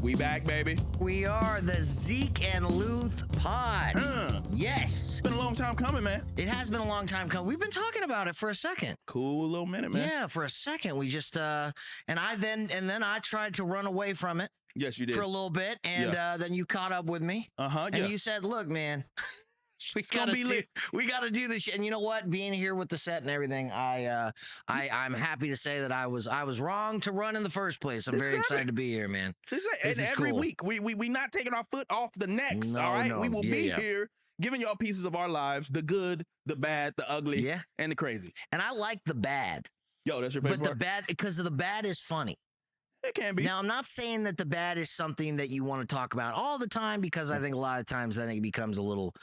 We back, baby. We are the Zeke and Luth pod. Yes. It's been a long time coming, man. It has been a long time coming. We've been talking about it for a second. Cool little minute, man. Yeah, for a second. We just and then I tried to run away from it. Yes, you did. For a little bit, and then you caught up with me. And you said, "Look, man, we gotta do this shit." And you know what? Being here with the set and everything, I'm happy to say that I was wrong to run in the first place. I'm very excited to be here, man. And every week we not taking our foot off the necks. All right, we will be here giving y'all pieces of our lives: the good, the bad, the ugly, and the crazy. And I like the bad. Yo, that's your favorite part? But the bad, because the bad is funny. It can be. Now, I'm not saying that the bad is something that you want to talk about all the time, because I think a lot of times then it becomes a little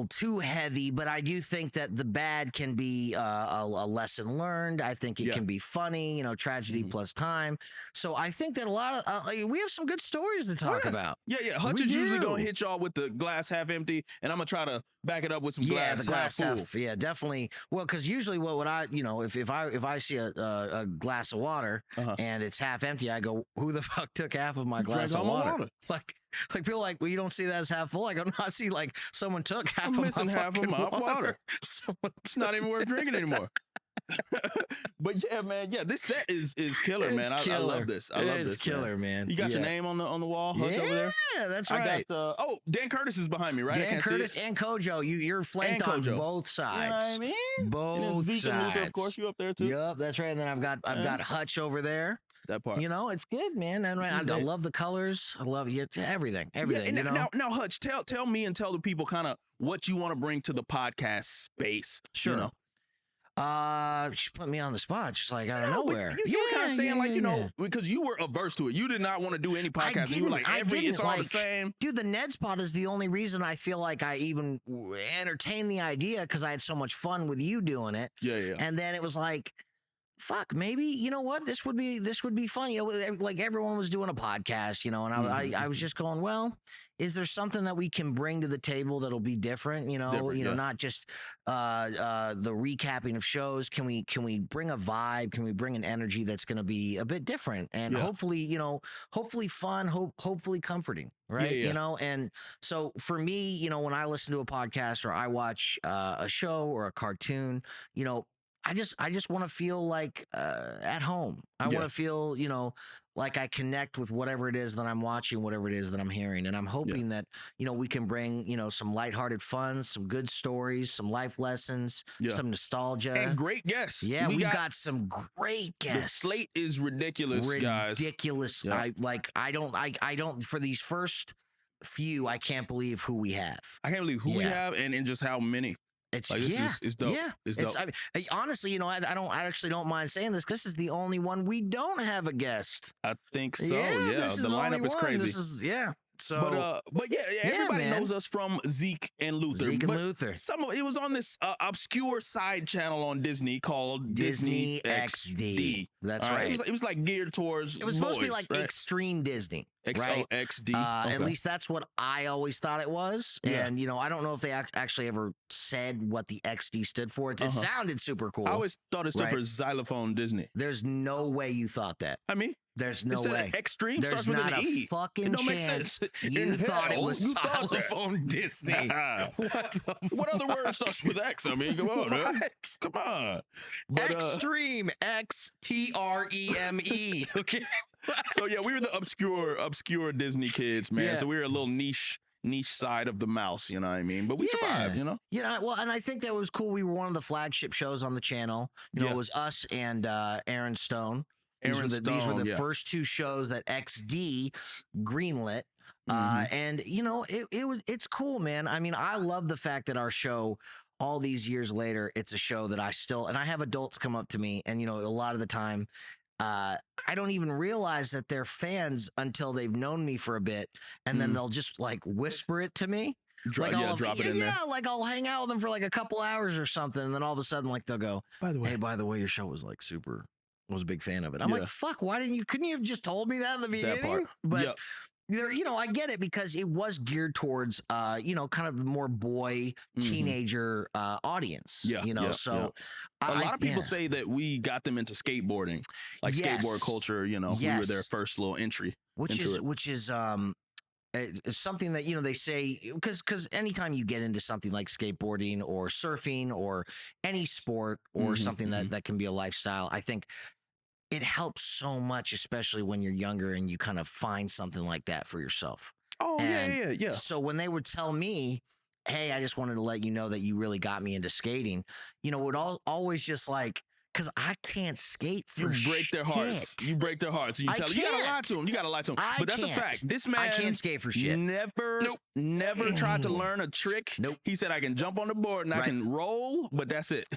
too heavy. But I do think that the bad can be a lesson learned. I think it can be funny, tragedy plus time. So I think that a lot of we have some good stories to talk about. Yeah. Hutch is usually gonna hit y'all with the glass half empty, and I'm gonna try to back it up with some glass half full. Yeah, definitely. Well, because usually what would I, if I see a glass of water and it's half empty, I go, who the fuck took half of my glass of water? Like people like, well, you don't see that as half full. Like, I see like someone took half of my water. It's not even worth drinking anymore. But yeah, man, this set is killer, man. I love this. I love this. It's killer, man. You got your name on the wall, Hutch, over there? Yeah, that's right. I got Dan Curtis is behind me, right? Dan Curtis and Kojo. You're flanked on both sides. You know what I mean? Both Zeke sides. And Luth, of course, you up there too. Yep, that's right. And then I've got Hutch over there. That part. It's good, man. And I love the colors. I love everything. Yeah, now, Hutch, tell me and tell the people kind of what you want to bring to the podcast space. Sure. She put me on the spot, just like out of nowhere. You were kind of saying, because you were averse to it. You did not want to do any podcast. You were like, it's all the same. Dude, the Ned spot is the only reason I feel like I even entertained the idea, because I had so much fun with you doing it. Yeah. And then it was like, fuck, maybe, you know what, this would be fun. Like everyone was doing a podcast, and I was just going, well, is there something that we can bring to the table that'll be different? Not just the recapping of shows. Can we bring a vibe? Can we bring an energy that's going to be a bit different and hopefully fun, hopefully comforting, right? Yeah. And so for me, when I listen to a podcast or I watch a show or a cartoon, I just want to feel like at home. I want to feel, like I connect with whatever it is that I'm watching, whatever it is that I'm hearing. And I'm hoping that, we can bring, some lighthearted fun, some good stories, some life lessons, some nostalgia. And great guests. Yeah, we've got some great guests. The slate is ridiculous, guys. Ridiculous. Yeah. I don't, for these first few, I can't believe who we have. I can't believe who we have and just how many. It's it's dope. Yeah, it's dope. Honestly, I actually don't mind saying this. This is the only one we don't have a guest. I think so. Yeah, the lineup is crazy. This is So, but everybody knows us from Zeke and Luth. Zeke and Luth. It was on this obscure side channel on Disney called Disney XD. That's right. It was like geared towards. It was supposed to be like extreme Disney. Right? XD. At least that's what I always thought it was. Yeah. And, I don't know if they actually ever said what the XD stood for. It sounded super cool. I always thought it stood for Xylophone Disney. There's no way you thought that. I mean, there's no way. Extreme There's starts with not an E. a fucking chance you thought it was Xylophone Disney. What other word starts with X? I mean, come on, man. Come on. But, Extreme. XTREME. Okay. So we were the obscure Disney kids, man. Yeah. So we were a little niche side of the mouse, you know what I mean? But we survived, well, and I think that was cool. We were one of the flagship shows on the channel. It was us and Aaron Stone. These were the first two shows that XD greenlit. And it's cool, man. I mean, I love the fact that our show, all these years later, it's a show that I have adults come up to me, and a lot of the time I don't even realize that they're fans until they've known me for a bit, and then they'll just like whisper it to me. Drop it in there. Yeah, like I'll hang out with them for like a couple hours or something, and then all of a sudden, like they'll go, by the way, your show was like super. I was a big fan of it. I'm like, fuck, couldn't you have just told me that in the beginning? But there, I get it because it was geared towards, kind of the more boy teenager audience. So a lot of people say that we got them into skateboarding, like skateboard culture. We were their first little entry, which is it's something that they say because anytime you get into something like skateboarding or surfing or any sport or something that can be a lifestyle, I think it helps so much, especially when you're younger and you kind of find something like that for yourself. Oh, yeah. So when they would tell me, hey, I just wanted to let you know that you really got me into skating, it would always just like, because I can't skate for You break their hearts. You break their hearts. And you tell them, you got to lie to them. You got to lie to them. But that's a fact. This man I can't skate for shit. Never tried to learn a trick. Nope. He said, I can jump on the board and I can roll, but that's it.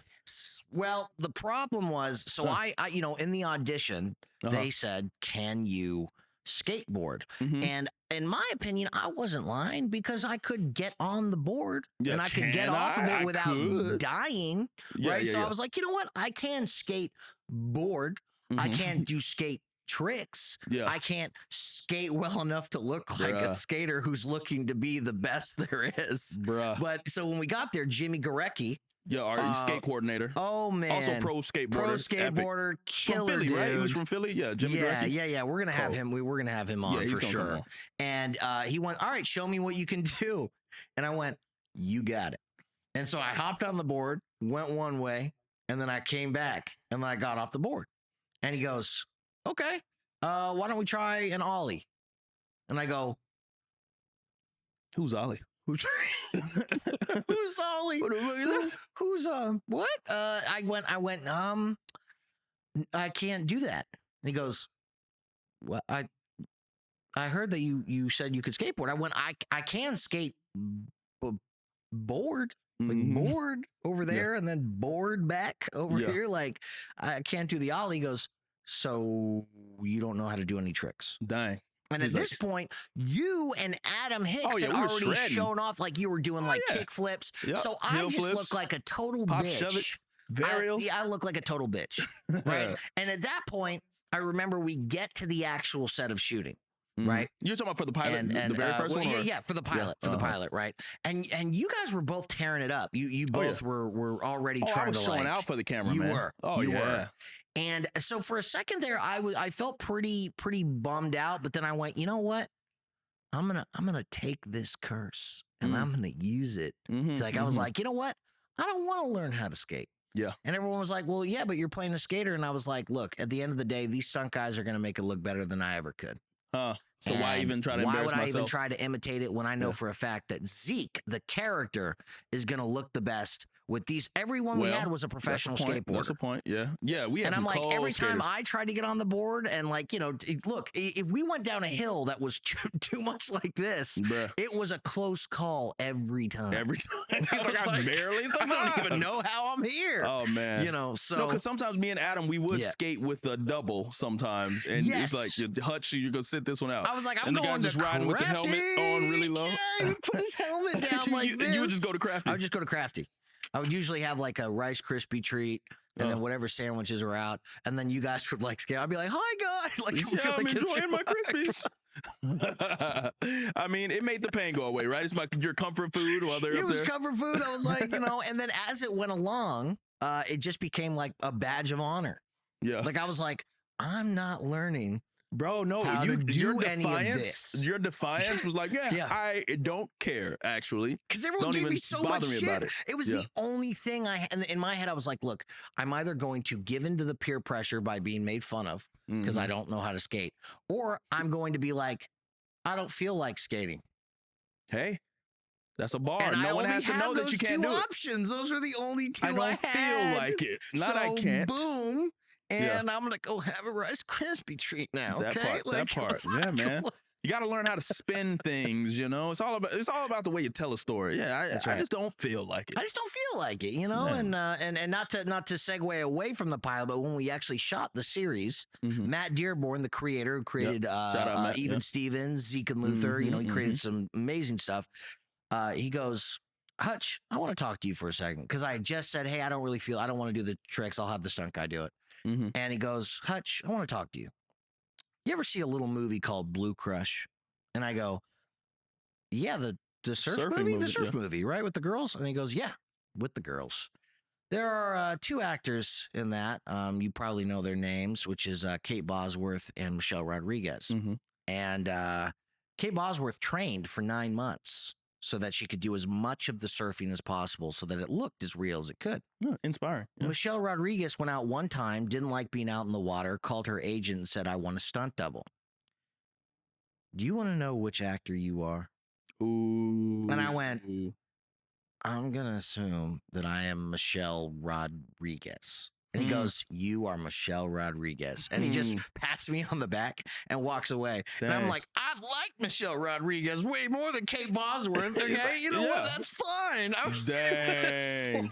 Well, the problem was, so I in the audition, they said, can you skateboard? And in my opinion, I wasn't lying because I could get on the board and I could get off of it without dying. Right. So I was like, you know what? I can skateboard. I can do skate tricks. I can't skate well enough to look like a skater who's looking to be the best there is. But so when we got there, Jimmy Gorecki, our skate coordinator. Oh man! Also pro skateboarder, killer from Philly, dude. Right? He was from Philly. Yeah, Jimmy Gorecki. Yeah. We're gonna have him. We're gonna have him on for sure. And he went, all right, show me what you can do. And I went, you got it. And so I hopped on the board, went one way, and then I came back, and then I got off the board. And he goes, okay, why don't we try an ollie? And I go, who's ollie? Who's Ollie? Who's what? I went, I can't do that. And he goes, well, I heard that you said you could skateboard. I went, I can skate board, like board over there and then board back over here. Like I can't do the ollie. He goes, so you don't know how to do any tricks. Dang. And at this point, you and Adam Hicks had already shown off like you were doing like kick flips. So I just look like a total bitch. I look like a total bitch. Right. And at that point, I remember we get to the actual set of shooting. Right. You're talking about for the pilot, the very first one? Yeah, for the pilot, the pilot, right? And you guys were both tearing it up. You both were already trying to showing out for the camera. You man. were. Oh, you were. And so for a second there, I felt pretty bummed out. But then I went, you know what? I'm gonna take this curse and I'm gonna use it. I was like, you know what? I don't want to learn how to skate. Yeah. And everyone was like, well, yeah, but you're playing a skater. And I was like, look, at the end of the day, these stunt guys are gonna make it look better than I ever could. So why even try to embarrass myself? Why would I even try to imitate it when I know for a fact that Zeke, the character, is going to look the best with these? Everyone we had was a professional skateboarder. That's the point. Yeah. We had and some I'm like, every skaters. time I tried to get on the board and like, look, if we went down a hill that was too much like this, it was a close call every time. I don't even know how I'm here. Oh man. So no, because sometimes me and Adam, we would skate with a double sometimes. And it's like, Hutch, you're going to sit this one out. I was like, I'm going to just riding with the helmet on really low. Yeah, he would put his helmet down like this. And you would just go to Crafty. I would just go to Crafty. I would usually have like a Rice Krispie treat and then whatever sandwiches are out. And then you guys would like scare. I'd be like, hi guys. Like, I'm enjoying my Krispies. I mean, it made the pain go away, right? It's like your comfort food while they're up there. It was comfort food. I was like, and then as it went along, it just became like a badge of honor. Yeah. Like I was like, I'm not learning. Bro, no, your defiance was like, I don't care, actually. Because everyone gave me so much shit. It was the only thing and in my head, I was like, look, I'm either going to give into the peer pressure by being made fun of because I don't know how to skate, or I'm going to be like, I don't feel like skating. Hey, that's a bar. And no one has to know that you can't do options. Those are the only two I don't feel like it. Not I can't. Boom. And I'm gonna go have a Rice Krispie treat now. That part. Yeah, man. You got to learn how to spin things. It's all about the way you tell a story. Yeah, I just don't feel like it. I just don't feel like it. And not to segue away from the pilot, but when we actually shot the series, Matt Dearborn, the creator who created Even Stevens, Zeke and Luth, he created some amazing stuff. He goes, Hutch, I want to talk to you for a second because I just said, hey, I don't want to do the tricks. I'll have the stunt guy do it. And he goes, Hutch, I want to talk to you. You ever see a little movie called Blue Crush? And I go, yeah, the surf movie, right? With the girls. And he goes, yeah, with the girls. There are 2 actors in that. You probably know their names, which is Kate Bosworth and Michelle Rodriguez. Mm-hmm. And Kate Bosworth trained for 9 months so that she could do as much of the surfing as possible so that it looked as real as it could. Yeah, inspiring. Yeah. Michelle Rodriguez went out one time, didn't like being out in the water, called her agent and said, I want a stunt double. Do you want to know which actor you are? Ooh. And I went, I'm going to assume that I am Michelle Rodriguez. And he goes, you are Michelle Rodriguez. And he just pats me on the back and walks away. Dang. And I'm like, I like Michelle Rodriguez way more than Kate Bosworth. Okay, you know what? That's fine. I was Dang.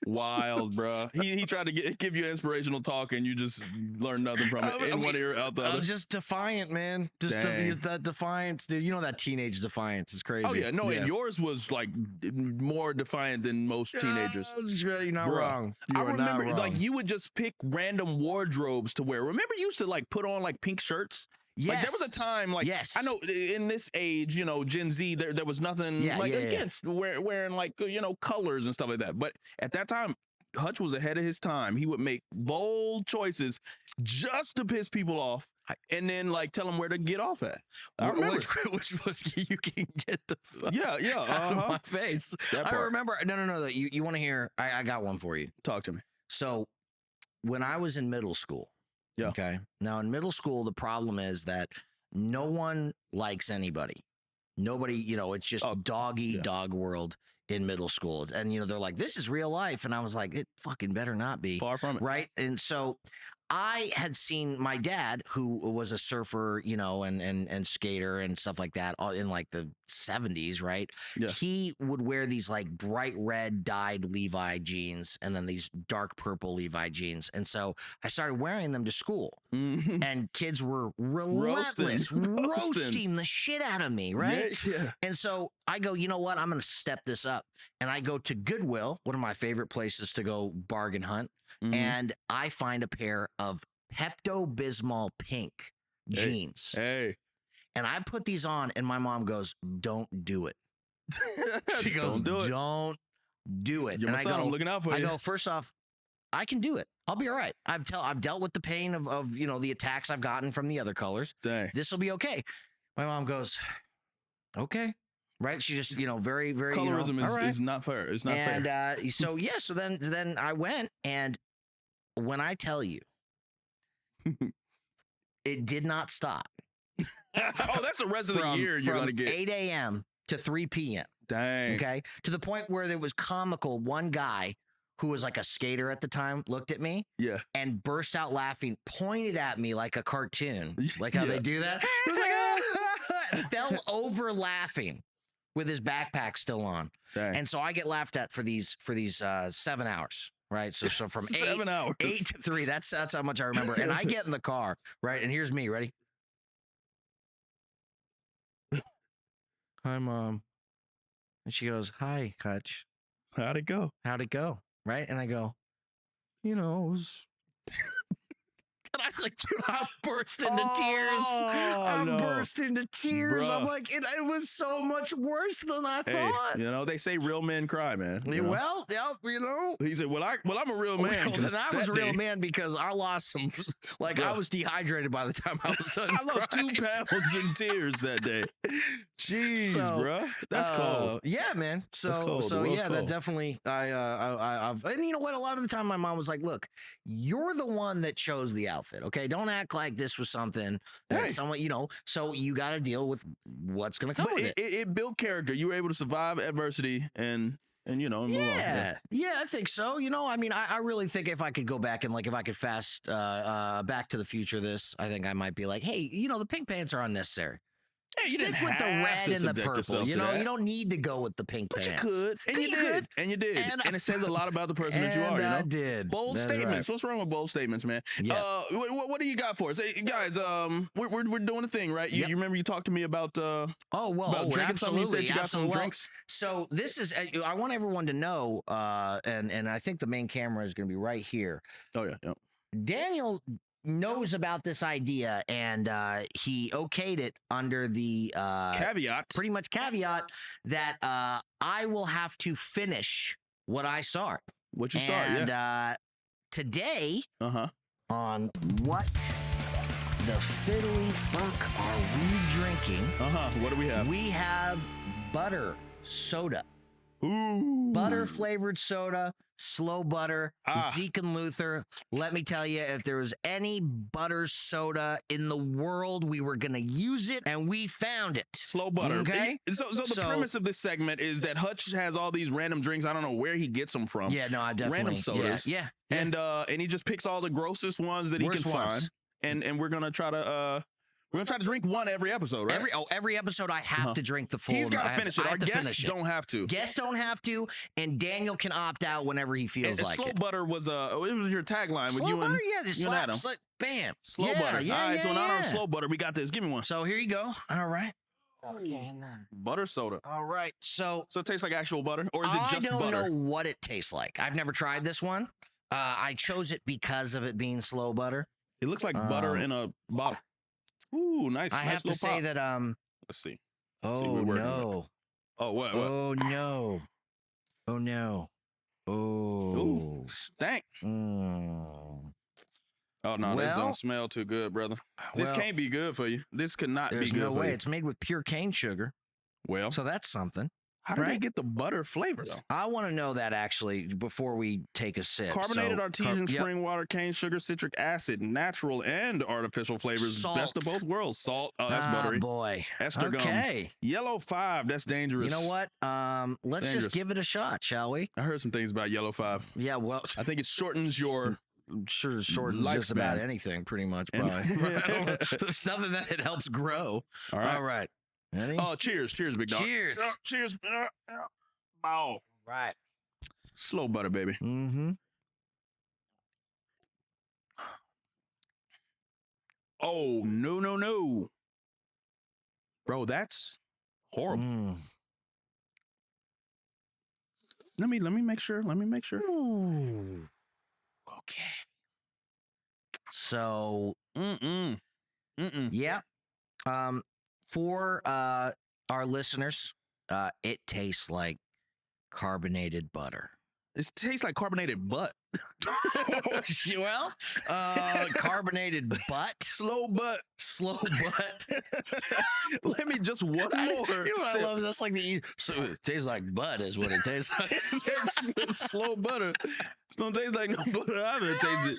Wild, bro. He tried to give you inspirational talk and you just learned nothing from it. In one ear, out the other. I'm just defiant, man. Just that defiance, dude. You know that teenage defiance is crazy. Oh, yeah. No, and yours was like more defiant than most teenagers. You're not wrong. I remember, like, you would just pick random wardrobes to wear. Remember you used to like put on like pink shirts? Yes. Like there was a time like I know in this age, you know, Gen Z, there was nothing against wearing like, you know, colors and stuff like that. But at that time, Hutch was ahead of his time. He would make bold choices just to piss people off and then like tell them where to get off at. I remember. Which was you can get the fuck out of my face. I remember. No. You want to hear? I got one for you. Talk to me. So when I was in middle school, okay. Now in middle school, the problem is that no one likes anybody. Nobody, you know, it's just dog world in middle school. And, you know, they're like, this is real life. And I was like, it fucking better not be. Far from it. Right. And so I had seen my dad, who was a surfer, you know, and skater and stuff like that in like the 70s, right? Yeah. He would wear these like bright red dyed Levi jeans and then these dark purple Levi jeans. And so I started wearing them to school and kids were relentless, roasting the shit out of me, right? Yeah. And so I go, you know what? I'm going to step this up. And I go to Goodwill, one of my favorite places to go bargain hunt. And I find a pair of Pepto-Bismol pink jeans. Hey. And I put these on and my mom goes, don't do it. She goes, don't do it. You're my son, I'm looking out for you. I go, first off, I can do it. I'll be all right. I've dealt with the pain of you know, the attacks I've gotten from the other colors. Dang. This will be okay. My mom goes, okay. Right, she just, you know, very, very colorism is not fair. It's not fair. And so then I went, and when I tell you, it did not stop. Oh, that's the rest of the year you're gonna get 8 a.m. to 3 p.m. Dang. Okay, to the point where there was comical. One guy who was like a skater at the time looked at me, and burst out laughing, pointed at me like a cartoon, like how they do that. He was like, fell over laughing with his backpack still on. Dang. And so I get laughed at for these 7 hours, right? So from 7 hours. 8 to 3, that's how much I remember. And I get in the car, right? And here's me, ready? Hi, Mom. And she goes, hi, Hutch. How'd it go? Right? And I go, you know, it was... And I was like, dude, I burst into tears. Burst into tears. Bruh. I'm like, it was so much worse than I thought. You know, they say real men cry, man. Well, yeah, you know. He said, well, I'm a real man. Well, I was a real man because I lost some, like, I was dehydrated by the time I was done. I lost 2 pounds in tears that day. Jeez, bro. That's cold. Yeah, man. So yeah, that definitely, I've, and you know what? A lot of the time my mom was like, look, you're the one that chose the outfit. Okay, don't act like this was something that someone, you know, so you got to deal with what's going to come with it. It built character. You were able to survive adversity and you know, move on. Yeah, I think so. You know, I mean, I really think if I could go back and like if I could fast Back to the Future this, I think I might be like, hey, you know, the pink pants are unnecessary. Hey, you stick with the red and the purple. You know, you don't need to go with the pink pants. You could, and you did, and you did, and it says a lot about the person that you are. You know, I did bold statements. Right. What's wrong with bold statements, man? Yeah. What do you got for us, hey, guys? We're doing a thing, right? You remember you talked to me about drinking absolutely, something. You said you got some drinks. So this is. I want everyone to know, and I think the main camera is going to be right here. Oh yeah. Daniel knows about this idea, and he okayed it under the caveat, pretty much caveat that I will have to finish what I start. What you start, and today, on what the fiddly fuck are we drinking? What do we have? We have butter soda. Ooh. Butter flavored soda, slow butter, Zeke and Luther. Let me tell you, if there was any butter soda in the world, we were going to use it, and we found it. Slow butter. Okay? So the premise of this segment is that Hutch has all these random drinks. I don't know where he gets them from. Yeah, no, I definitely. Random sodas. Yeah. And he just picks all the grossest ones that he can find. And we're going to try to... We're gonna try to drink one every episode, right? Every episode I have to drink the full. He's gotta finish it. Our guests don't have to. Guests don't have to, and Daniel can opt out whenever he feels like slow it. butter was it was your tagline with slow you butter, and just you slap, and Adam. Bam. Slow butter. Yeah, all right, so in honor of slow butter, we got this. Give me one. So here you go. All right. Okay, butter soda. All right. So it tastes like actual butter, or is it just butter? I don't know what it tastes like. I've never tried this one. I chose it because of it being slow butter. It looks like butter in a bottle. Ooh, nice. I have to say that let's see. Oh no. Oh what? Oh no. Oh no. Oh. Ooh, stank. Oh no, this don't smell too good, brother. This can't be good for you. This could not be good for you. There's no way. It's made with pure cane sugar. Well, so that's something. How do they get the butter flavor, though? I want to know that, actually, before we take a sip. Carbonated artesian spring water, cane sugar, citric acid, natural and artificial flavors. Salt. Best of both worlds. Salt. Oh, that's buttery. Boy. Ester gum. Yellow 5. That's dangerous. You know what? Let's just give it a shot, shall we? I heard some things about yellow 5. Yeah, well. I think it shortens your... Sure, shortens just about anything, pretty much. Probably. There's nothing that it helps grow. All right. All right. Ready? Oh, cheers, big dog. Cheers. Cheers. Oh. Right. Slow butter, baby. Mm-hmm. Oh, no. Bro, that's horrible. Let me make sure. Ooh. Okay. So, yeah. For our listeners, it tastes like carbonated butter. It tastes like carbonated butt. Well, carbonated butt. Slow butt. Let me just one more. You know what I love? That's like so it tastes like butt is what it tastes like. It's slow butter. It don't taste like no butter I've ever tasted.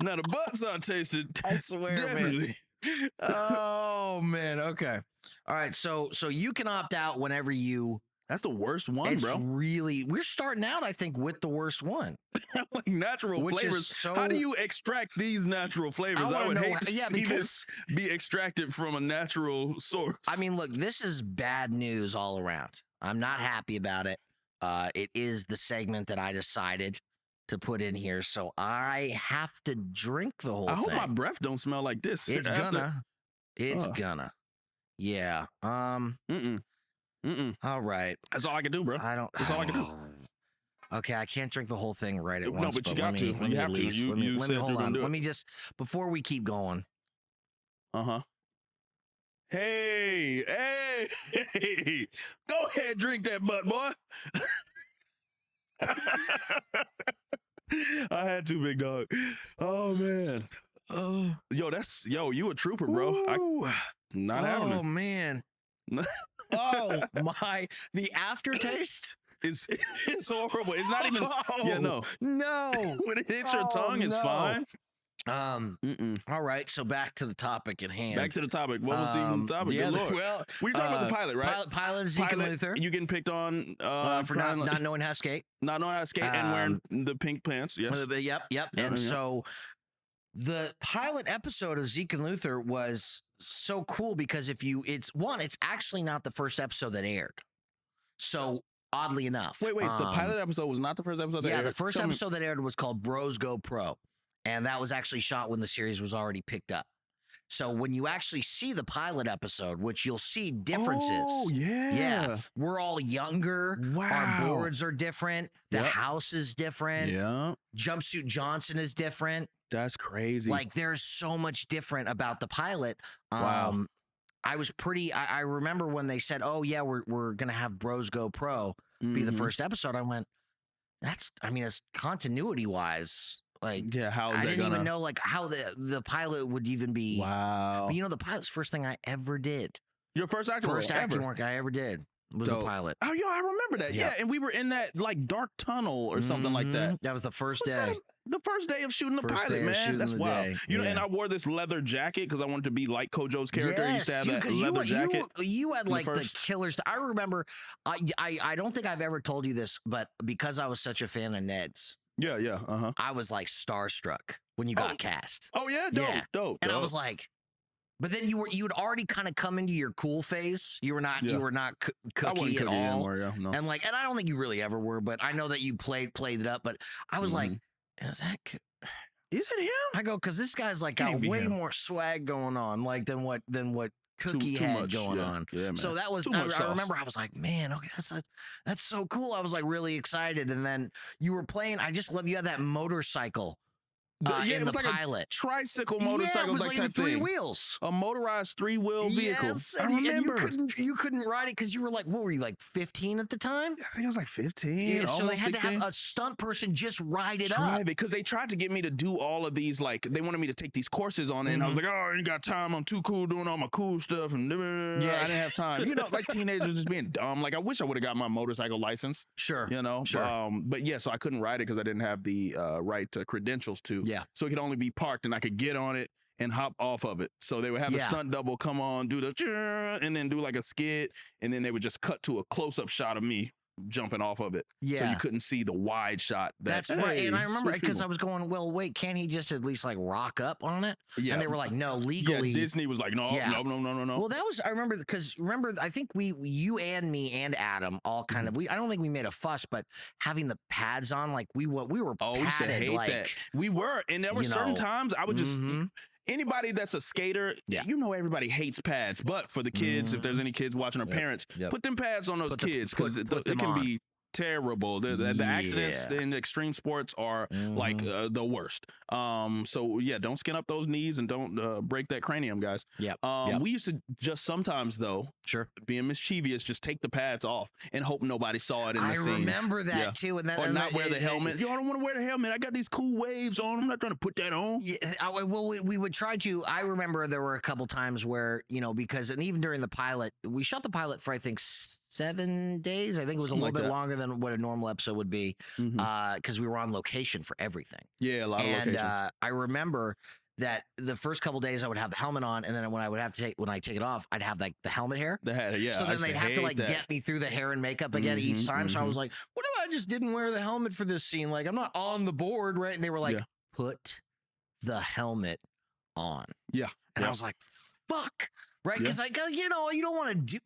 Now the butts I tasted. I swear, definitely. Man. Oh man. Okay. All right. So you can opt out whenever you. That's the worst one, bro. Really, we're starting out, I think, with the worst one. Like natural flavors. How do you extract these natural flavors? I would hate to see this be extracted from a natural source. I mean, look, this is bad news all around. I'm not happy about it. It is the segment that I decided to put in here, so I have to drink the whole thing. I hope my breath don't smell like this. It's gonna. Yeah. All right. That's all I can do, bro. That's all I can do. Okay, I can't drink the whole thing right at once. No, but you got to. You have to. You said hold on. Let me just, before we keep going. Hey. Go ahead, drink that butt, boy. I had to, big dog. Oh man. You a trooper, bro. Not having it. Oh man. Oh my! The aftertaste is horrible. It's not even. No. When it hits your tongue, it's fine. All right. So back to the topic at hand. Back to the topic. What was the topic? Yeah. Good Lord. Well, we're talking about the pilot, right? Pilot Zeke and Luther. You getting picked on for not knowing how to skate. Not knowing how to skate and wearing the pink pants. Yes. Yep. And so the pilot episode of Zeke and Luther was so cool because it's actually not the first episode that aired. So oddly enough. Wait, the pilot episode was not the first episode that aired? Yeah, the first episode that aired was called Bros Go Pro. And that was actually shot when the series was already picked up. So when you actually see the pilot episode, which you'll see differences. Oh, yeah. Yeah. We're all younger. Wow. Our boards are different. The house is different. Yeah. Jumpsuit Johnson is different. That's crazy. Like, there's so much different about the pilot. Wow. I remember when they said, oh, yeah, we're going to have Bros Go Pro be the first episode. I went, that's continuity wise. Like, yeah, how is I that didn't even know like how the pilot would even be. Wow. But the pilot's first thing I ever did. Your first acting work I ever did was a pilot. Oh, yo, I remember that. Yeah, and we were in that like dark tunnel or something like that. That was the first day. The first day of shooting the pilot, man. That's wild. Know, and I wore this leather jacket because I wanted to be like Kojo's character. He used to have that leather jacket. You had like the killers. I remember, I don't think I've ever told you this, but because I was such a fan of Ned's. Yeah. I was like starstruck when you got cast. Oh, yeah? Dope. And I was like, but then you'd already kind of come into your cool phase. You were not cookie at all. Anymore, no. And I don't think you really ever were, but I know that you played it up. But I was like, is it him? I go, because this guy's like got way more swag going on, like than what Cookie had going on. Yeah, man. So that was I remember I was like, man, okay, that's so cool. I was like really excited. And then you were playing, I just love you had that motorcycle. It was like pilot. A tricycle motorcycle, it was like three wheels, a motorized 3-wheel vehicle. Yes, I remember. You couldn't ride it because you were like, what were you like 15 at the time? I think I was like 15. Yeah, so they had 16. To have a stunt person just ride it up. Because they tried to get me to do all of these, like they wanted me to take these courses on it, and I was like, oh, I ain't got time. I'm too cool doing all my cool stuff, and I didn't have time. Like teenagers just being dumb. Like I wish I would have got my motorcycle license. Sure. Sure. But yeah, so I couldn't ride it because I didn't have the right credentials to. Yeah. So it could only be parked and I could get on it and hop off of it. So they would have a stunt double come on, do the and then do like a skid, and then they would just cut to a close-up shot of me jumping off of it. Yeah. So you couldn't see the wide shot. That's right. And I remember because I was going, well, wait, can't he just at least like rock up on it? Yeah. And they were like, no, legally. Yeah, Disney was like, no. Well, that was, I remember, I think you and me and Adam all kind of, I don't think we made a fuss, but having the pads on, like we were padded. We used to hate that. We were. And there were certain times I would just, anybody that's a skater, everybody hates pads. But for the kids, if there's any kids watching or parents, put them pads on those kids because it can be terrible. The accidents in extreme sports are like the worst. So yeah, don't skin up those knees and don't break that cranium, guys. We used to just sometimes though, being mischievous, just take the pads off and hope nobody saw it in the scene. I remember that too, and or not wear the helmet. Yo, I don't want to wear the helmet. I got these cool waves on. I'm not trying to put that on. Yeah, well, we would try to. I remember there were a couple times where because and even during the pilot, we shot the pilot for I think 7 days. I think it was a little bit longer than what a normal episode would be because we were on location for everything. Yeah, a lot of locations. I remember that the first couple days I would have the helmet on, and then when I take it off, I'd have like the helmet hair. The hair, yeah. So then they'd have to like get me through the hair and makeup again each time. So I was like, what if I just didn't wear the helmet for this scene? Like I'm not on the board, right? And they were like, put the helmet on. Yeah. And I was like, fuck. Right, because I got you don't want to do.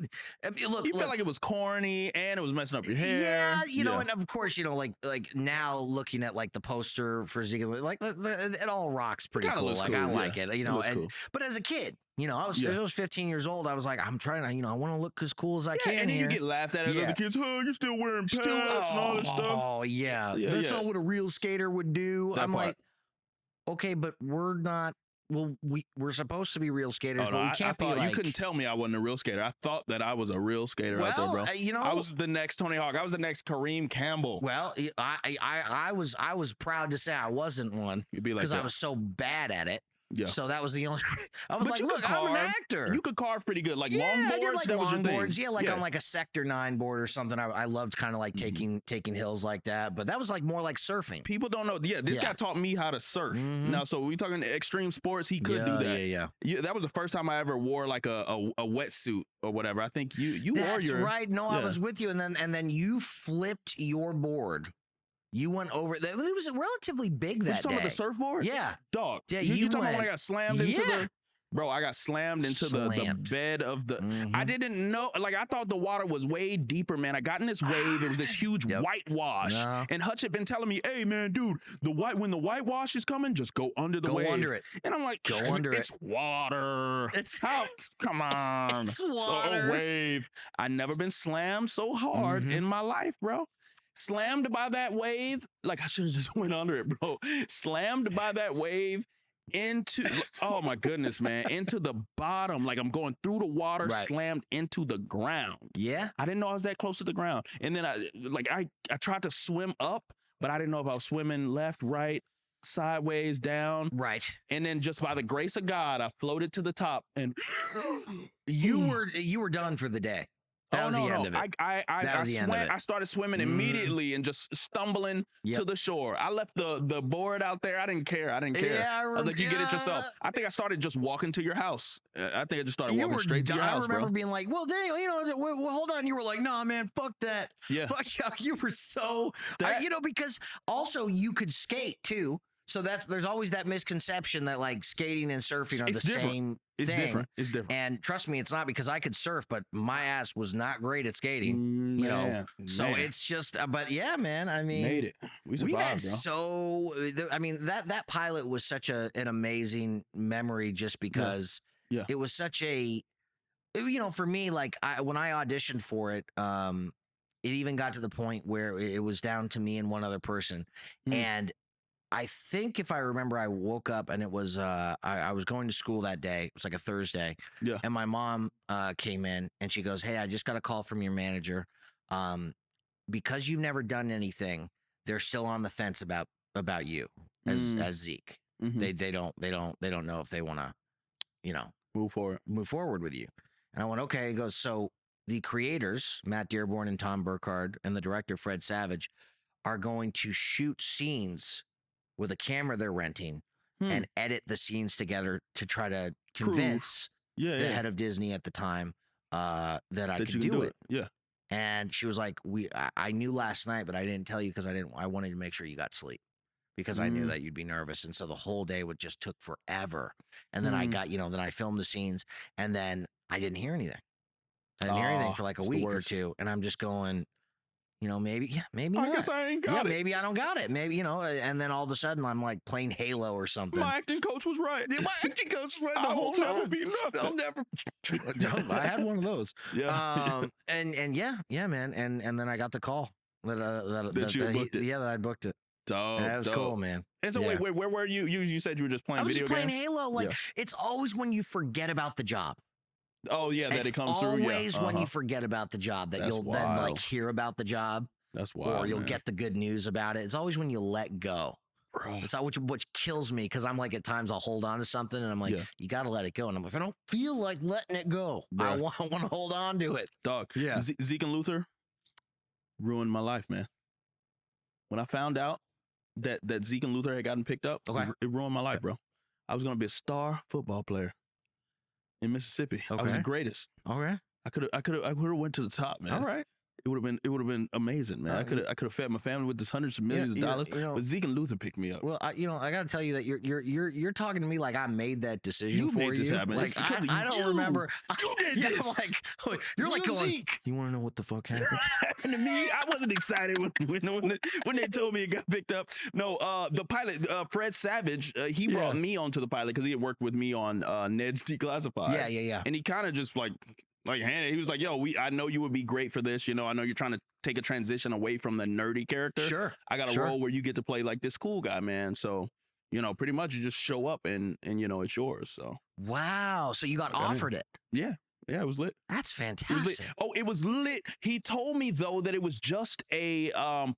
I mean, look, you felt like it was corny and it was messing up your hair. Yeah, and of course, like now looking at like the poster for Zeke and Luth, like it all rocks pretty cool. Like I like it, cool. But as a kid, I was 15 years old. I was like, I'm trying to, I want to look as cool as I can. And then you get laughed at as other kids. Oh, you're still wearing pads and all this stuff. Oh yeah, that's not what a real skater would do. I'm like, okay, but we're not. Well, we're supposed to be real skaters, but we can't be like... You couldn't tell me I wasn't a real skater. I thought that I was a real skater out there, bro. I was the next Tony Hawk. I was the next Kareem Campbell. Well, I was proud to say I wasn't one because I was so bad at it. Yeah. So that was the only. I was like, look, I'm an actor. You could carve pretty good, like longboards. I did like longboards. Yeah, like on like a Sector 9 board or something. I loved kind of like taking hills like that. But that was like more like surfing. People don't know. Yeah, this guy taught me how to surf. Now, so we talking extreme sports. He could do that. Yeah. That was the first time I ever wore like a wetsuit or whatever. I think you wore your. That's right. No, I was with you, and then you flipped your board. You went over. It was relatively big that day. With the surfboard? Yeah. Dog. Yeah, you talking about when I got slammed into the... Bro, I got slammed into the bed of the... I didn't know... Like, I thought the water was way deeper, man. I got in this wave. It was this huge whitewash. And Hutch had been telling me, hey, man, dude, when the whitewash is coming, just go under the wave. Go under it. And I'm like, go under it. It's water. Come on. It's water. So a wave. I never been slammed so hard in my life, bro. Slammed by that wave. Like, I should have just went under it, bro. Slammed by that wave into, oh my goodness, man, into the bottom. Like, I'm going through the water, slammed into the ground. Yeah. I didn't know I was that close to the ground. And then I tried to swim up, but I didn't know if I was swimming left, right, sideways, down. Right. And then just by the grace of God, I floated to the top and you were done for the day. That was the end of it. I started swimming immediately and just stumbling to the shore. I left the board out there. I didn't care. Yeah, I was like, you get it yourself. I think I started just walking to your house. I think I just started walking straight to your house, bro. I remember being like, well, Daniel, well, hold on. You were like, nah, man, fuck that. Yeah. Fuck you were so, because also you could skate too. So there's always that misconception that like skating and surfing are the same thing. It's different. And trust me, it's not, because I could surf, but my ass was not great at skating. So it's just. But yeah, man. I mean, made it. We survived, bro. That pilot was such an amazing memory, just because it was such a. For me, like when I auditioned for it, it even got to the point where it was down to me and one other person, and I think if I remember, I woke up and it was I was going to school that day. It was like a Thursday. Yeah. And my mom came in and she goes, "Hey, I just got a call from your manager. Because you've never done anything, they're still on the fence about you as Zeke. They don't know if they want to, move forward with you." And I went, "Okay." He goes, "So the creators, Matt Dearborn and Tom Burkhardt, and the director Fred Savage, are going to shoot scenes with a camera they're renting and edit the scenes together to try to convince the head of Disney at the time that I could do it." Yeah. And she was like, I knew last night, but I didn't tell you because I wanted to make sure you got sleep, because I knew that you'd be nervous. And so the whole day just took forever. And then I got, then I filmed the scenes, and then I didn't hear anything. I didn't hear anything for like a week or two. And I'm just going, maybe not. I guess I ain't got it. Maybe I don't got it. Maybe, and then all of a sudden I'm like playing Halo or something. My acting coach was right. My acting coach was right the whole time. I'll never be nothing. I'll never. I had one of those. Yeah. And yeah, man. And then I got the call that I booked it. Dope, that was cool, man. And so wait, where were you? You said you were just playing video games? I was playing Halo. Like, it's always when you forget about the job. Oh yeah, that it comes through. Always when you forget about the job that you'll then like hear about the job. That's wild. Or you'll get the good news about it. It's always when you let go. Bro. It's always which kills me, because I'm like, at times I'll hold on to something and I'm like, you got to let it go. And I'm like, I don't feel like letting it go. Bro. I want to hold on to it. Dog. Yeah. Zeke and Luth ruined my life, man. When I found out that Zeke and Luth had gotten picked up, it ruined my life, bro. I was going to be a star football player in Mississippi. I was the greatest. All right. I could have went to the top, man. All right. It would have been amazing, man. I could have fed my family with this hundreds of millions of dollars. But Zeke and Luth picked me up. Well, I got to tell you that you're talking to me like I made that decision for you. Made this happen. Like, I don't remember. You did this. You're like going, Zeke. You want to know what the fuck happened? Happened to me. I wasn't excited when they told me it got picked up. No, the pilot, Fred Savage, he brought me onto the pilot because he had worked with me on Ned's Declassified. Yeah. And he kind of just like he was like, "Yo, I know you would be great for this. I know you're trying to take a transition away from the nerdy character. Sure, I got a role where you get to play like this cool guy, man. So, pretty much you just show up and it's yours." So wow, so you got offered it? Yeah, it was lit. That's fantastic. It was lit. He told me though that it was just a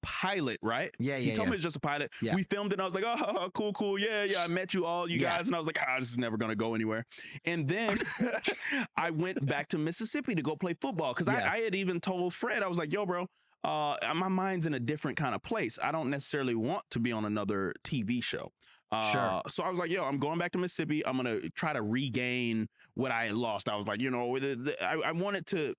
pilot, right? Yeah. He told me it's just a pilot. Yeah. We filmed it and I was like, "Oh, cool. Yeah. I met you guys." And I was like, this is never gonna go anywhere. And then I went back to Mississippi to go play football, because I had even told Fred, I was like, "Yo, bro, my mind's in a different kind of place. I don't necessarily want to be on another TV show." Sure. So I was like, "Yo, I'm going back to Mississippi. I'm going to try to regain what I had lost." I was like, I wanted to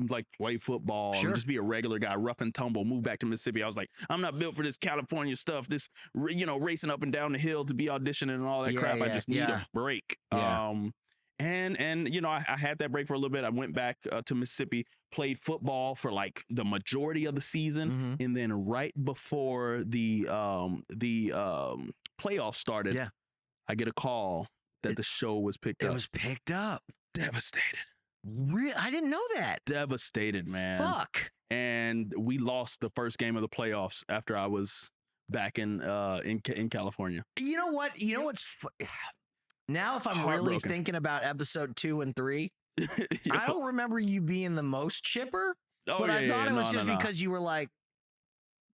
like play football and just be a regular guy, rough and tumble, move back to Mississippi. I was like, I'm not built for this California stuff, this, racing up and down the hill to be auditioning and all that crap. I just need a break. Yeah. And you know, I had that break for a little bit. I went back to Mississippi, played football for like the majority of the season, and then right before the playoffs started, I get a call that the show was picked up. It was picked up. Devastated. I didn't know that. Devastated, man. Fuck. And we lost the first game of the playoffs after I was back in California. You know what? You know what's now, if I'm really thinking about episode 2 and 3, I don't remember you being the most chipper, but I thought it was just because you were like,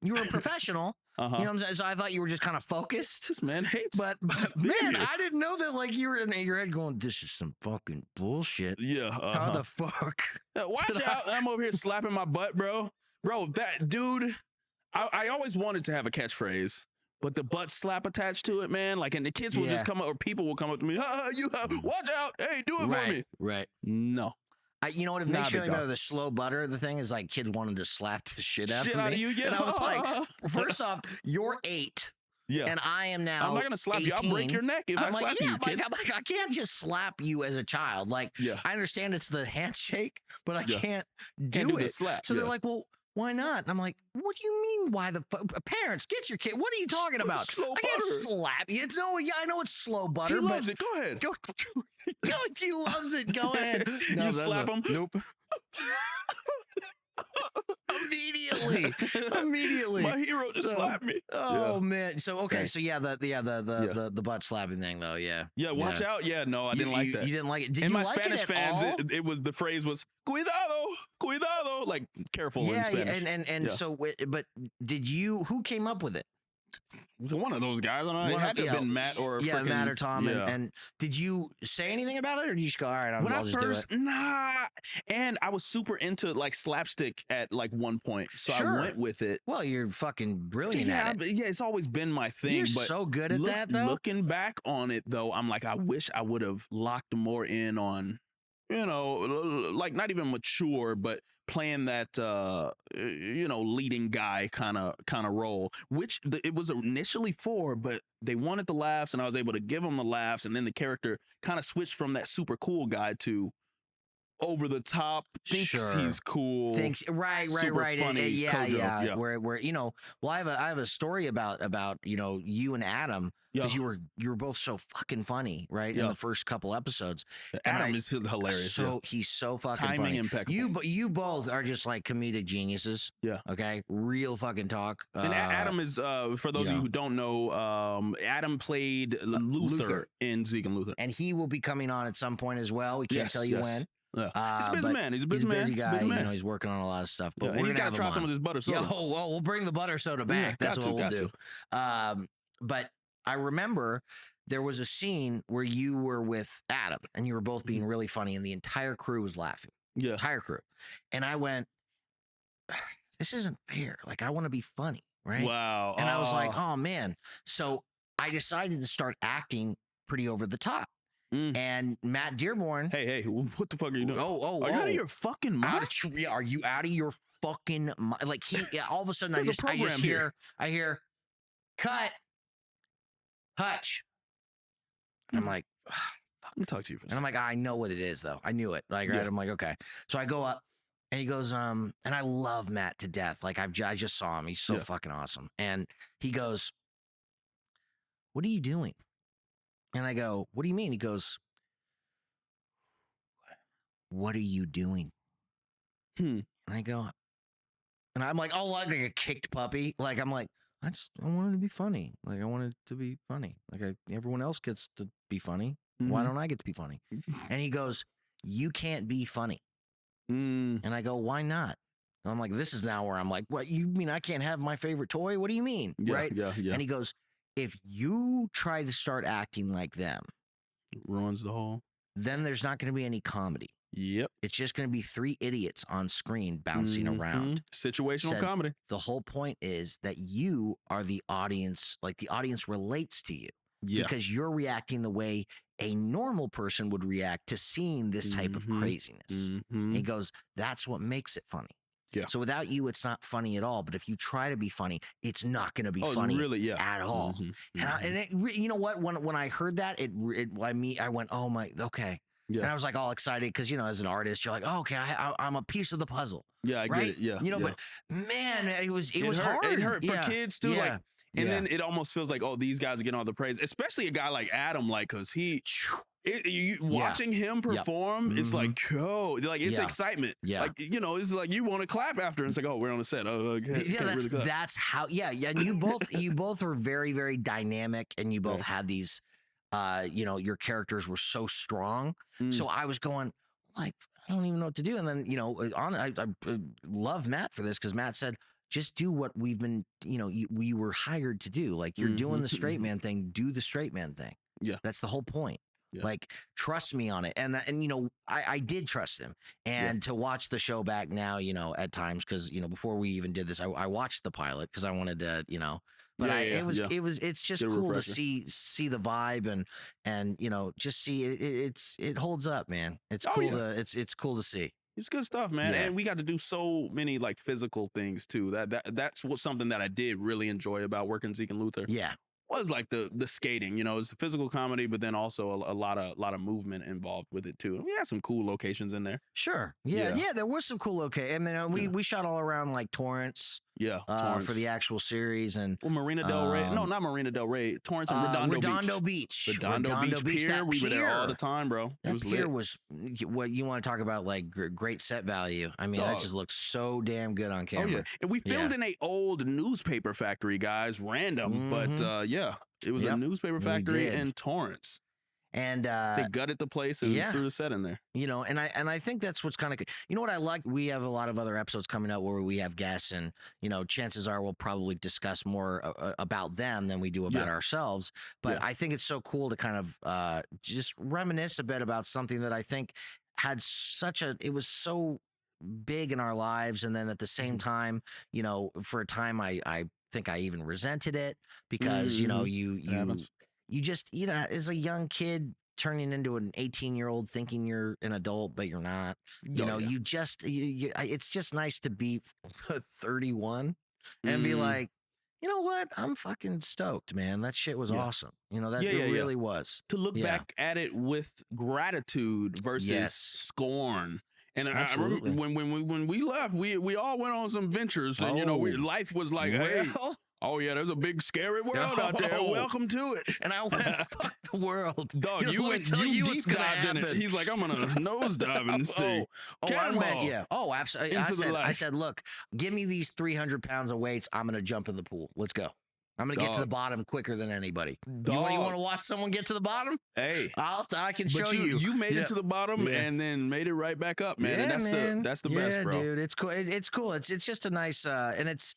you were a professional. You know what I'm saying? So I thought you were just kind of focused. This man hates. But man, I didn't know that. Like, you were in your head going, "This is some fucking bullshit." Yeah. How the fuck? Watch out! I'm over here slapping my butt, bro. That dude. I always wanted to have a catchphrase, but the butt slap attached to it, man. Like, and the kids will just come up, or people will come up to me. Watch out! Hey, do it for me. Right. No. You know what it makes you feel better? The slow butter. The thing is, like, kids wanted to slap the shit out of me. Yeah. And I was like, first off, you're 8. Yeah. And I am now. I'm not gonna slap 18. You. I'll break your neck if I slap you, kid. I'm like, I can't just slap you as a child. Like, I understand it's the handshake, but I can't do it. Slap. So they're like, well, why not? And I'm like, what do you mean? Why the parents get your kid? What are you talking about? Slow I can't slap you. I know it's slow butter. He loves it. Go ahead. He loves it. Go ahead. No, you slap him. Nope. Immediately. My hero just slapped me. Oh man. So okay. So the butt slapping thing though. Yeah. Yeah. Watch out. Yeah. No, I didn't like that. You didn't like it. Did in you my like Spanish it fans, it was the phrase was cuidado, like careful in Spanish. And so, but did you? Who came up with it? One of those guys. It had to have been Matt or Matt or Tom. And did you say anything about it, or did you just go, all right, I'll just do it? Nah. And I was super into like slapstick at like one point, so I went with it. Well, you're fucking brilliant at it. Yeah, it's always been my thing. You're so good at that, though. Looking back on it, though, I'm like, I wish I would have locked more in on, you know, like not even mature, but playing that leading guy kind of role, which it was initially for, but they wanted the laughs, and I was able to give them the laughs, and then the character kind of switched from that super cool guy to over the top, thinks he's cool, right, funny, Kojo, where I have a story about you and Adam, because you were both so fucking funny, right, in the first couple episodes. Adam is hilarious. So he's so fucking timing funny. impeccable. You both are just like comedic geniuses. Yeah. Okay. Real fucking talk. And Adam is for those of you who don't know, Adam played Luther in Zeke and Luth, and he will be coming on at some point as well. We can't tell you when. Yeah. He's a busy man. He's a busy guy. He's working on a lot of stuff. But and he's got to try some of this butter soda. Yeah, well, we'll bring the butter soda back. That's what we'll do. But I remember there was a scene where you were with Adam, and you were both being really funny, and the entire crew was laughing. Yeah, entire crew. And I went, "This isn't fair. Like, I want to be funny, right?" Wow. And I was like, "Oh man!" So I decided to start acting pretty over the top. And Matt Dearborn. Hey, what the fuck are you doing? Are you out of your fucking mind? Are you out of your fucking mind? Like all of a sudden I hear, cut, Hutch. And I'm like, let me talk to you for a second. And I'm like, I know what it is though. I knew it. Like, right? I'm like, okay. So I go up, and he goes, and I love Matt to death. Like I just saw him. He's so fucking awesome. And he goes, "What are you doing?" And I go, "What do you mean?" He goes, "What are you doing?" And I go, and I'm like, like a kicked puppy. Like, I'm like, I wanted to be funny. Like, I wanted to be funny. Like, everyone else gets to be funny. Why don't I get to be funny? And he goes, "You can't be funny." And I go, "Why not?" And I'm like, this is now where I'm like, "What, you mean I can't have my favorite toy? What do you mean?" Right? Yeah. And he goes, "If you try to start acting like them, it ruins the whole. Then there's not going to be any comedy. Yep. It's just going to be 3 idiots on screen bouncing around. Situational comedy. The whole point is that you are the audience. Like, the audience relates to you because you're reacting the way a normal person would react to seeing this type of craziness." He goes, "That's what makes it funny." Yeah. So without you, it's not funny at all. But if you try to be funny, it's not going to be funny at all. And you know what? When I heard that, I went, "Oh my, okay." And I was like all excited because, you know, as an artist, you're like, oh, okay, I'm a piece of the puzzle. Yeah, I get it. Yeah. You know, but man, it was hard. It hurt for kids too. Like, and then it almost feels like, oh, these guys are getting all the praise, especially a guy like Adam, like, cause watching him perform, it's like, it's excitement. Yeah. Like, you know, it's like you want to clap after. And it's like, oh, we're on the set. Oh, okay. That's how. Yeah. And you both were very, very dynamic, and you both had these. You know, your characters were so strong. So I was going like, I don't even know what to do. And then, you know, I love Matt for this because Matt said, just do what we've been, you know, we were hired to do. Like, you're doing the straight man thing, do the straight man thing. Yeah. That's the whole point. Yeah. Like, trust me on it. And you know, I did trust him. And to watch the show back now, you know, at times, because, you know, before we even did this, I watched the pilot because I wanted to, you know, but it's just cool to see the vibe and, you know, just see it holds up, man. It's cool it's cool to see. It's good stuff, man. And we got to do so many like physical things too. That's something that I did really enjoy about working Zeke and Luth. Yeah. Was like the skating, you know, it's a physical comedy, but then also a lot of movement involved with it too. And we had some cool locations in there. Sure. Yeah. There was some cool locations. I mean, we shot all around like Torrance. Yeah, Torrance. For the actual series, and Marina Del Rey. No, not Marina Del Rey. Torrance and Redondo Beach. Redondo Beach Pier. We were there all the time, bro. That pier was what you want to talk about, like great set value. I mean, that just looks so damn good on camera. Oh, yeah. And we filmed in a old newspaper factory, guys. Random, but it was a newspaper factory in Torrance. And they gutted the place and threw the set in there. You know, and I think that's what's kind of, you know what I like? We have a lot of other episodes coming out where we have guests, and, you know, chances are we'll probably discuss more about them than we do about ourselves. But I think it's so cool to kind of just reminisce a bit about something that I think had it was so big in our lives. And then at the same time, you know, for a time, I think I even resented it because, you know, you just, you know, as a young kid turning into an 18-year-old thinking you're an adult, but you're not, you know, you just, it's just nice to be 31 and be like, you know what? I'm fucking stoked, man. That shit was awesome. You know, that it really was. To look back at it with gratitude versus scorn. And I remember when we left, we all went on some ventures, and you know, life was like, hey. Oh, yeah, there's a big, scary world out there. Welcome to it. And I went, fuck the world. Dog, you deep dived in it. He's like, I'm going to nosedive in this thing. Absolutely. I said, look, give me these 300 pounds of weights. I'm going to jump in the pool. Let's go. I'm going to get to the bottom quicker than anybody. You want to watch someone get to the bottom? Hey. I can show you. You made it to the bottom and then made it right back up, man. And that's the best, bro. Dude, it's cool. It's cool. It's just a nice, and it's,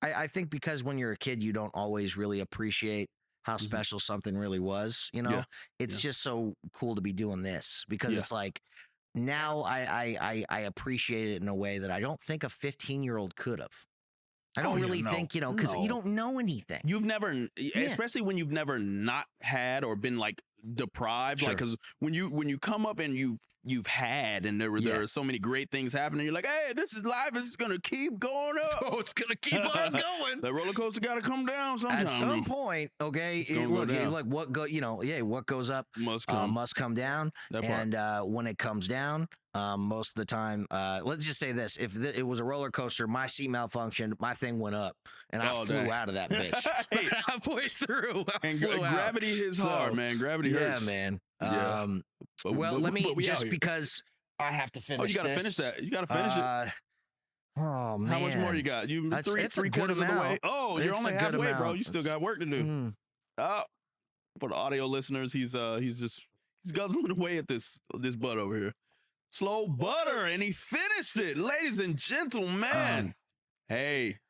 I think because when you're a kid, you don't always really appreciate how special something really was. You know, it's just so cool to be doing this because it's like now I appreciate it in a way that I don't think a 15-year-old could have. I don't really think, you know, because you don't know anything. You've never, especially when you've never not had or been like deprived, like, because when you come up and you've had, and there are so many great things happening, you're like, hey, this is life. It's gonna keep going up. Oh, it's gonna keep on going. The roller coaster gotta come down sometime. At some point, okay. What goes up must come down. And when it comes down, most of the time, let's just say this: if it was a roller coaster, my seat malfunctioned, my thing went up, and I flew out of that bitch halfway through. And gravity hits hard, man. Gravity hurts. Yeah, man. Let me because I have to finish. Oh, you gotta finish that. You gotta finish it. Oh man, how much more you got? You three quarters of the way. Oh, you're only halfway, bro. You still got work to do. For the audio listeners, he's guzzling away at this butt over here. Slow butter, and he finished it, ladies and gentlemen. Hey,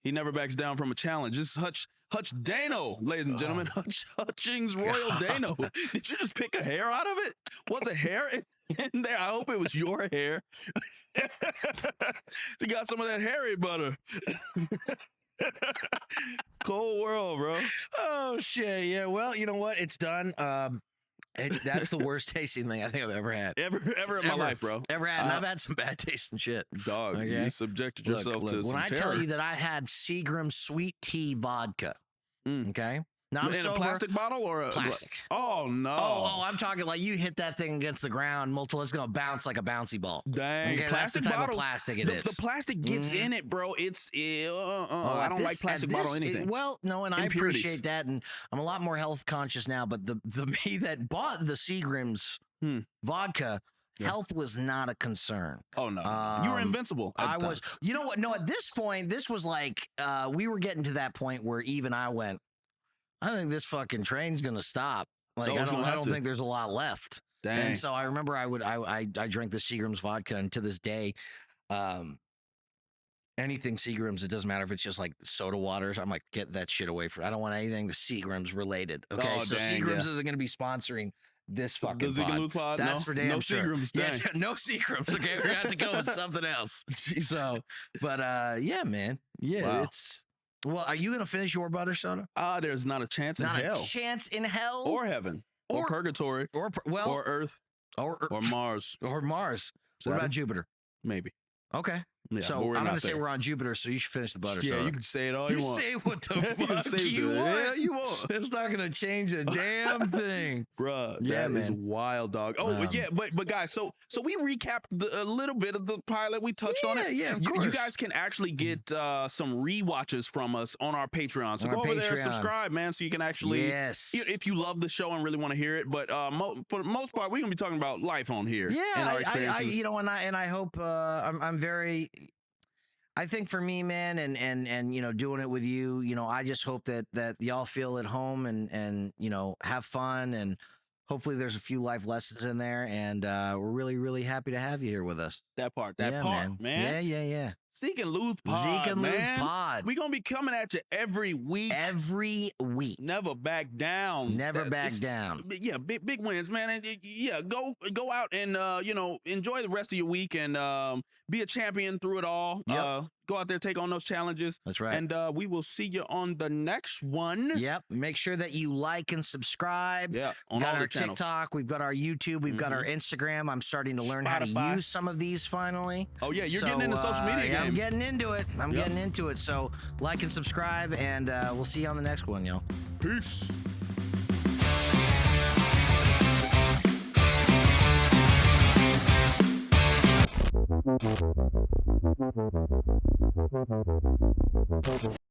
he never backs down from a challenge. This is Hutch Dano, ladies and gentlemen. Hutchings Royal Dano. Did you just pick a hair out of it? Was a hair in there? I hope it was your hair. You got some of that hairy butter. Cold world, bro. Oh shit, yeah. Well, you know what? It's done. That's the worst tasting thing I think I've ever had. Ever in my life, bro. Ever had. And I've had some bad tasting shit. Dog, you subjected yourself to some when I terror. tell you that I had Seagram's sweet tea vodka, okay? Now I'm in sober. a plastic bottle or a plastic? Oh no! Oh, I'm talking like you hit that thing against the ground multiple. It's gonna bounce like a bouncy ball. Dang, okay, plastic that's the type bottles. Of plastic it is. The plastic gets in it, bro. It's I don't like plastic bottle anything. Well, no, and Impurities. I appreciate that, and I'm a lot more health conscious now. But the me that bought the Seagram's vodka. Yeah. Health was not a concern. Oh no, you were invincible. I was. You know what? No, at this point, this was like we were getting to that point where even I went, I think this fucking train's gonna stop. Like I don't think there's a lot left. Dang. And so I remember I drank the Seagram's vodka, and to this day, anything Seagram's, it doesn't matter if it's just like soda waters. I'm like, get that shit away from. I don't want anything the Seagram's related. Okay, so Seagram's isn't gonna be sponsoring this fucking Zeke and Luth pod. That's for damn no sure. Seagrams, yes, no Seagrams. Okay, we're gonna have to go with something else. So, but yeah, man. Yeah, it's. Well, are you gonna finish your butter soda? There's not a chance in hell. Not a chance in hell, or heaven, or purgatory, or Earth, or Mars, or Mars. What about Jupiter? Maybe. Okay. Yeah, so I'm going to say we're on Jupiter, so you should finish the butter soda. Yeah, you can say it all you want. You say what the fuck you want. It's not going to change a damn thing. Bruh, that is wild, dog. Oh, yeah, but guys, so we recapped a little bit of the pilot. We touched on it. Yeah, of course. You guys can actually get some rewatches from us on our Patreon. So go over there and subscribe, man, so you can actually, if you love the show and really want to hear it. But for the most part, we're going to be talking about life on here. Yeah, and our experiences. and I hope I'm very... I think for me, man, and you know, doing it with you, you know, I just hope that y'all feel at home and you know, have fun, and hopefully there's a few life lessons in there, and we're really, really happy to have you here with us. That part, man. Yeah. Zeke and Luth pod, Zeke and Luth pod. We gonna be coming at you every week. Every week. Never back down. Never back down. Yeah, big wins, man. And yeah, go out and you know, enjoy the rest of your week and be a champion through it all. Yep. Go out there, take on those challenges. That's right. And we will see you on the next one. Yep. Make sure that you like and subscribe. Yeah. On all our TikTok. We've got our YouTube. We've got our Instagram. I'm starting to learn how to use some of these finally. Oh yeah, you're getting into social media game. I'm getting into it. I'm getting into it. So like and subscribe, and we'll see you on the next one, y'all. Peace.